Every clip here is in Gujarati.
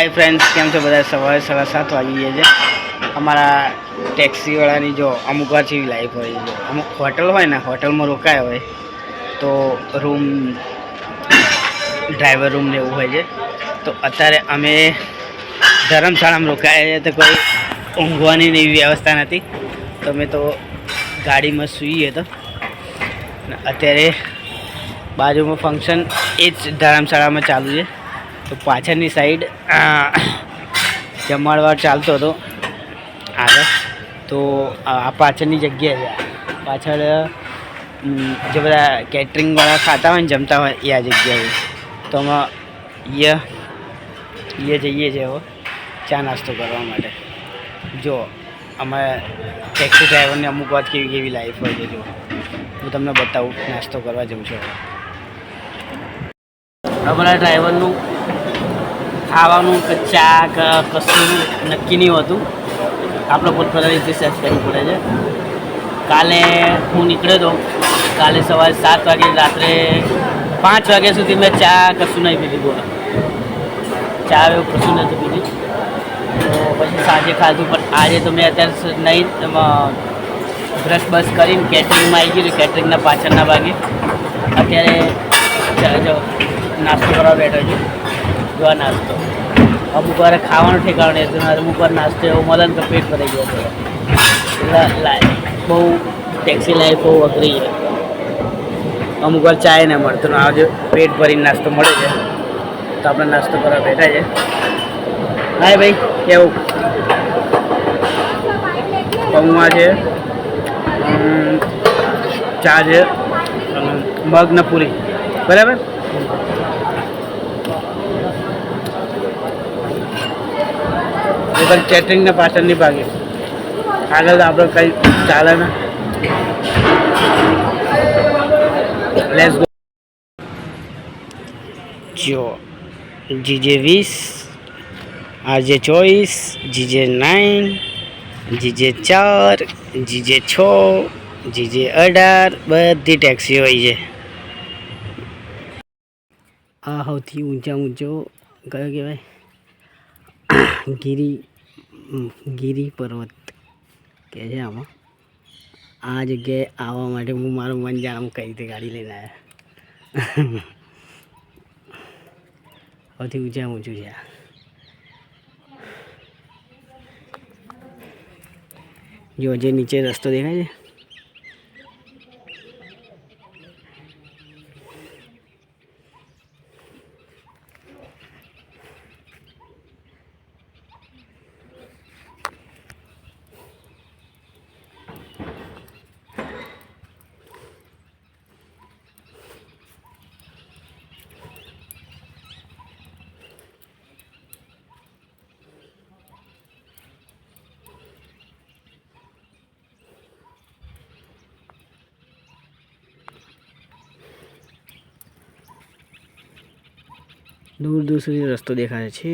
हाय फ्रेंड्स केम छो बधा सवारे 7:30 वागी गया है। अमरा टेक्सी वाला जो अमुक વાર જેવી લાઈફ હોય છે। અમુક હોટલ હોય ને હોટલમાં રોકાય હોય તો રૂમ ડ્રાઈવર રૂમ ને એવું હોય છે। તો અત્યારે અમે ધર્મશાળામાં રોકાયા છે તો કોઈ ઊંઘવાની ને એવી વ્યવસ્થા નથી તો અમે તો ગાડીમાં સૂઈએ તો અત્યારે બાજુમાં ફંક્શન એ જ ધર્મશાળામાં ચાલુ છે। તો પાછળની સાઈડ જમાડવાર ચાલતો હતો આગળ તો આ પાછળની જગ્યા છે। પાછળ જે બધા કેટરિંગવાળા ખાતા હોય ને જમતા હોય એ આ જગ્યા છે। તો અમે એ જઈએ છીએ હવે ચા નાસ્તો કરવા માટે। જો અમે ટેક્સી ડ્રાઈવરની અમુક વાત કેવી કેવી લાઈફ હોય છે। જો હું તમને બતાવું નાસ્તો કરવા જઉં છું। અમારા ડ્રાઈવરનું ખાવાનું કે ચા કે કશું નક્કી નહીં હોતું, આપણે પોતપોતાની રીતે સેટ કરવું પડે છે। કાલે હું નીકળ્યો હતો, કાલે સવારે 7 વાગે રાત્રે 5 વાગ્યા સુધી મેં ચા કશું નહીં પીધી। બોલો ચા એવું કશું નથી પીધી તો પછી સાંજે ખાધું। પણ આજે તો મેં અત્યારે નહીં બ્રશ બસ કરીને કેટરિંગમાં આવી ગયું। કેટરિંગના પાછળના ભાગે અત્યારે જો નાસ્તો કરવા બેઠો છું। જો આ નાસ્તો અમુક વાર ખાવાનું ઠેકાણું નહીં હતું, અમુક વાર નાસ્તો એવો મળે ને તો પેટ ભરાઈ ગયો છે। બહુ ટેક્સી લાઈફ બહુ અઘરી છે। અમુક વાર ચાય ના મળતું ને આજે પેટ ભરીને નાસ્તો મળે છે તો આપણે નાસ્તો કરવા બેઠા છે। હાય ભાઈ કેવું પૌવા છે, ચા છે, મગ ને પૂરી બરાબર। એ પણ કેટરિંગને પાછળની ભાગે આગળ આપણે કંઈ ચાલે ને। Let's go. જો જીજે 20, આજે 24, જીજે 9, જીજે 4, જીજે 6, જીજે 18 બધી ટેક્સી હોય છે। આ સૌથી ઊંચો કયો કહેવાય ગિરી પર્વત કહે છે આમાં। આ જગ્યાએ આવવા માટે હું મારું મન જાણું કઈ રીતે ગાડી લઈને આવ્યા। સૌથી ઊંચું છે આ। જો જે નીચે રસ્તો દેખાય છે દૂર દૂર સુધી રસ્તો દેખાય છે।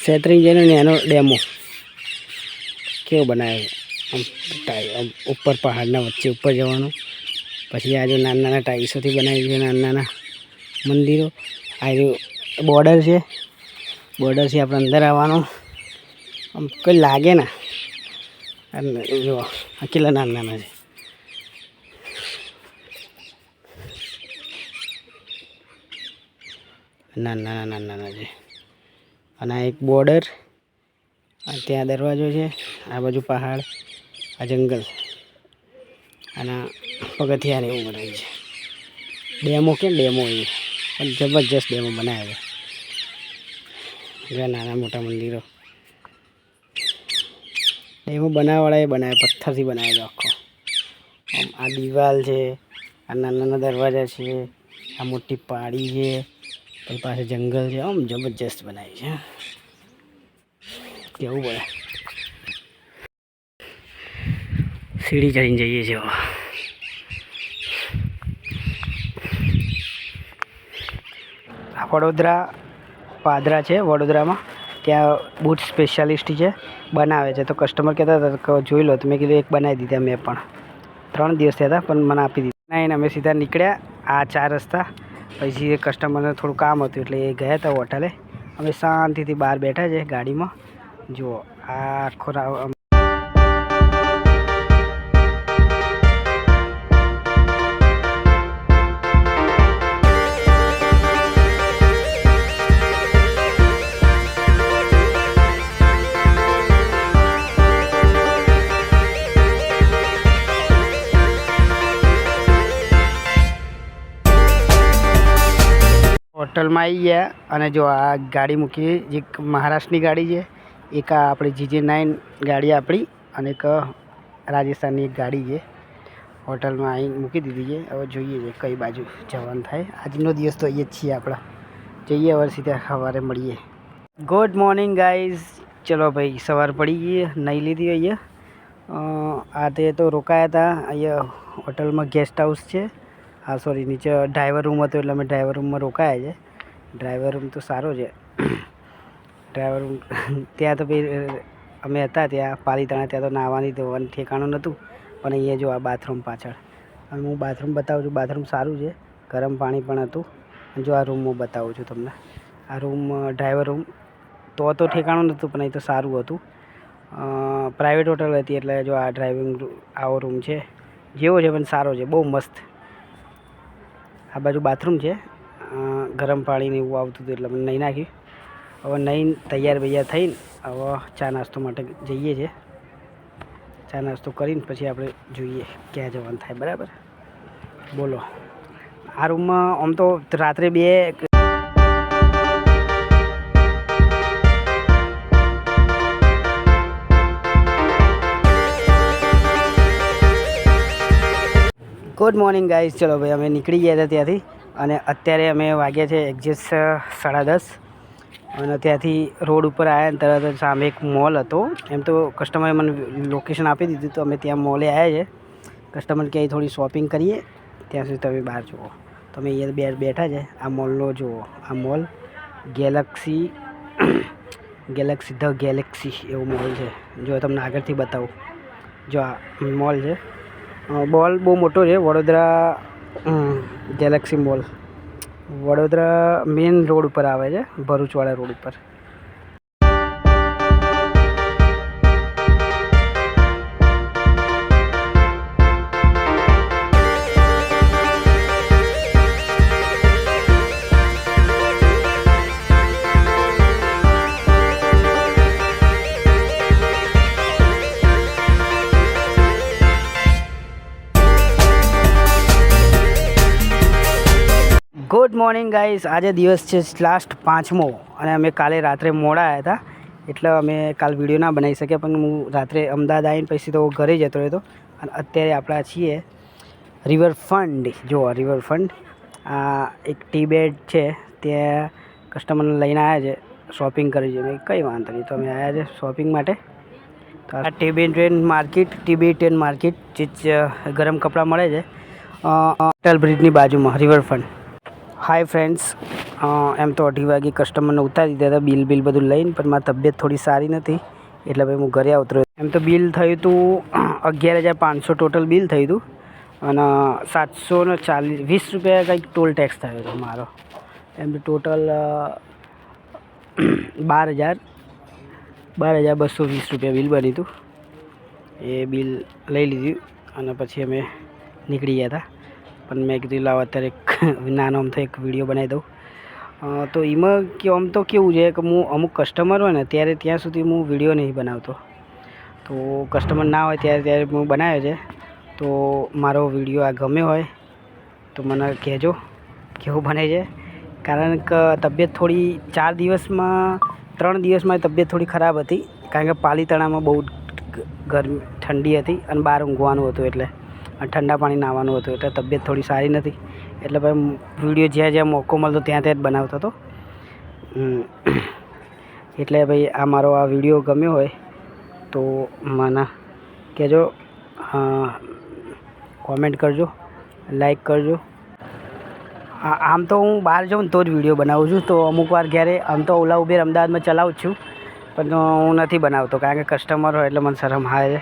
શેત્રુંજયનો એનો ડેમો કેવો બનાવ્યો। આમ ઉપર પહાડના વચ્ચે ઉપર જવાનું, પછી આ જો નાના નાના ટાઈલ્સોથી બનાવી છે, નાના નાના મંદિરો। આ જો બોર્ડર છે, બોર્ડરથી આપણે અંદર આવવાનું। આમ કંઈ લાગે ને જો આ કેટલા નાના નાના છે। નાના નાના છે. અને આ એક બોર્ડર, ત્યાં દરવાજો છે, આ બાજુ પહાડ, આ જંગલ અને પગથિયા ને એવું બનાવ્યું છે. ડેમો કે ડેમો એ પણ જબરજસ્ત ડેમો બનાવ્યા છે. નાના મોટા મંદિરો ડેમો બનાવવાળાએ બનાવ્યા, પથ્થરથી બનાવેલો આખો. આમ આ દિવાલ છે, આ નાના નાના દરવાજા છે, આ મોટી પાડી છે, પછી પાસે જંગલ છે. આમ જબરજસ્ત બનાવી છે. કેવું પડે, સીડી ચડીને જઈએ છીએ. આ વડોદરા પાદરા છે, વડોદરામાં ત્યાં બૂટ સ્પેશિયાલિસ્ટ છે, બનાવે છે. તો કસ્ટમર કહેતા હતા કે જોઈ લો, તો મેં કીધું એક બનાવી દીધા. મેં પણ 3 દિવસ થયા હતા, પણ મને આપી દીધા. ના એને અમે સીધા નીકળ્યા આ 4 રસ્તા. પછી કસ્ટમરને થોડું કામ હતું એટલે એ ગયા હતા હોટલે. અમે શાંતિથી બહાર બેઠા છે ગાડીમાં. જુઓ આ આખો હોટલમાં આવી ગયા. અને જો આ ગાડી મૂકી, એક મહારાષ્ટ્રની ગાડી છે, એક આ આપણી GJ9 ગાડી આપણી, અને એક રાજસ્થાનની એક ગાડી છે. હોટલમાં અહીં મૂકી દીધી છે. હવે જોઈએ છે કઈ બાજુ જવાનું થાય. આજનો દિવસ તો અહીંયા જ છીએ આપણે. જઈએ હવે સીધા સવારે મળીએ. Good morning guys. ચલો ભાઈ, સવાર પડી ગઈ, નહીં લીધી. અહીંયા આ તે તો રોકાયા હતા. અહીંયા હોટલમાં ગેસ્ટ હાઉસ છે. હા સોરી, નીચે ડ્રાઈવર રૂમ હતો એટલે અમે ડ્રાઈવર રૂમમાં રોકાયા છે. ડ્રાઈવર રૂમ તો સારો છે. ડ્રાઈવર રૂમ ત્યાં તો ભાઈ અમે હતા ત્યાં પાલીતાણા, ત્યાં તો નાહવાની ધોવાની ઠેકાણું નહોતું. પણ અહીંયા જો આ બાથરૂમ પાછળ, અને હું બાથરૂમ બતાવું છું. બાથરૂમ સારું છે, ગરમ પાણી પણ હતું. જો આ રૂમ હું બતાવું છું તમને. આ રૂમ ડ્રાઈવર રૂમ તો ઠેકાણું નહોતું, પણ એ તો સારું હતું. પ્રાઇવેટ હોટલ હતી એટલે જો આ ડ્રાઇવિંગ આવો રૂમ છે, જેવો છે પણ સારો છે, બહુ મસ્ત. આ બાજુ બાથરૂમ છે. ગરમ પાણીને એવું આવતું હતું એટલે મને નહીં નાખ્યું. હવે નહીં તૈયાર થઈને હવે ચા નાસ્તો માટે જઈએ છીએ. ચા નાસ્તો કરીને પછી આપણે જોઈએ ક્યાં જવાનું થાય. બરાબર, બોલો. આ રૂમમાં આમ તો રાત્રે 2 ગુડ મોર્નિંગ ગાઈઝ. ચલો ભાઈ, અમે નીકળી ગયા હતા ત્યાંથી, અને અત્યારે અમે વાગ્યા છે એક્ઝેક્ટ 10:30. અને ત્યાંથી રોડ ઉપર આવ્યા ને તરત જ સામે એક મોલ હતો. એમ તો કસ્ટમરે મને લોકેશન આપી દીધું, તો અમે ત્યાં મોલે આવ્યા છે. કસ્ટમર ક્યાંય થોડી શોપિંગ કરીએ, ત્યાં સુધી તમે બહાર જુઓ. તમે અહીંયા બેઠા છે. આ મોલનો જુઓ, આ મોલ ગેલેક્સી ધ ગેલેક્સી એવું મોલ છે. જો તમને આગળથી બતાવું, જો આ મોલ છે. મોલ બહુ મોટો છે, Vadodara Galaxy mall. Vadodara main road ઉપર આવે છે, ભરૂચવાળા રોડ ઉપર. Good morning guys. આજે દિવસ છે લાસ્ટ 5મો, અને અમે કાલે રાત્રે મોડા આવ્યા હતા એટલે અમે કાલ વિડીયો ના બનાવી શક્યા. પણ હું રાત્રે અમદાવાદ આવીને પછી તો ઘરે જતો રહ્યો હતો. અને અત્યારે આપણા છીએ રિવરફ્રન્ટ. જુઓ રિવરફ્રન્ટ, આ એક ટી બેડ છે, ત્યાં કસ્ટમરને લઈને આવ્યા છે, શોપિંગ કરી છે. મેં કંઈ વાંધો નહીં, તો અમે આવ્યા છે શોપિંગ માટે. તો આ TB10 માર્કેટ, જે ગરમ કપડાં મળે છે અટલ બ્રિજની બાજુમાં, રિવરફ્રન્ટ. હાય ફ્રેન્ડ્સ, એમ તો 2:30 વાગે કસ્ટમરને ઉતારી દીધા હતા, બિલ બધું લઈને. પણ મારી તબિયત થોડી સારી નથી એટલે ભાઈ હું ઘરે આવતો રહ્યો. એમ તો બિલ થયું હતું 11,500 ટોટલ બિલ થયું હતું. અને 720 રૂપિયા કંઈક ટોલ ટેક્સ થયો હતો મારો. એમ ટોટલ 12,220 રૂપિયા બિલ બન્યું હતું. એ બિલ લઈ લીધું અને પછી અમે નીકળી ગયા હતા. પણ મેં કીધું લાવ અત્યારે નાનો આમ તો એક વિડીયો બનાવી દઉં. તો એમાં કે આમ તો કેવું છે કે હું અમુક કસ્ટમર હોય ને ત્યારે ત્યાં સુધી હું વિડીયો નહીં બનાવતો. તો કસ્ટમર ના હોય ત્યારે હું બનાવ્યો છે. તો મારો વિડીયો આ ગમ્યો હોય તો મને કહેજો કેવું બને છે. કારણ કે તબિયત થોડી 3 દિવસમાં તબિયત થોડી ખરાબ હતી. કારણ કે પાલીતાણામાં બહુ ગરમી ઠંડી હતી અને બહાર ઊંઘવાનું હતું એટલે ઠંડા પાણી નાહવાનું હતું એટલે તબિયત થોડી સારી નથી. એટલે ભાઈ વિડીયો જ્યાં મોકો મળતો ત્યાં જ બનાવતો હતો. એટલે ભાઈ આ મારો આ વિડીયો ગમ્યો હોય તો મને કહેજો, કોમેન્ટ કરજો, લાઈક કરજો. આમ તો હું બહાર જાઉં ને તો જ વિડીયો બનાવું છું. તો અમુક વાર ઘરે આમ તો ઓલા ઉબેર અમદાવાદમાં ચલાવું જ છું પણ હું નથી બનાવતો કારણ કે કસ્ટમર હોય એટલે મને શરમ આવે છે.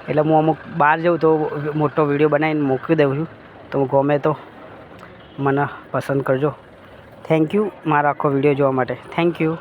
એટલે હું અમુક બહાર જાઉં તો મોટો વિડીયો બનાવીને મૂકી દઉં છું. તો ગમે તો મને પસંદ કરજો. થેન્ક યુ મારો આખો વિડીયો જોવા માટે. Thank you.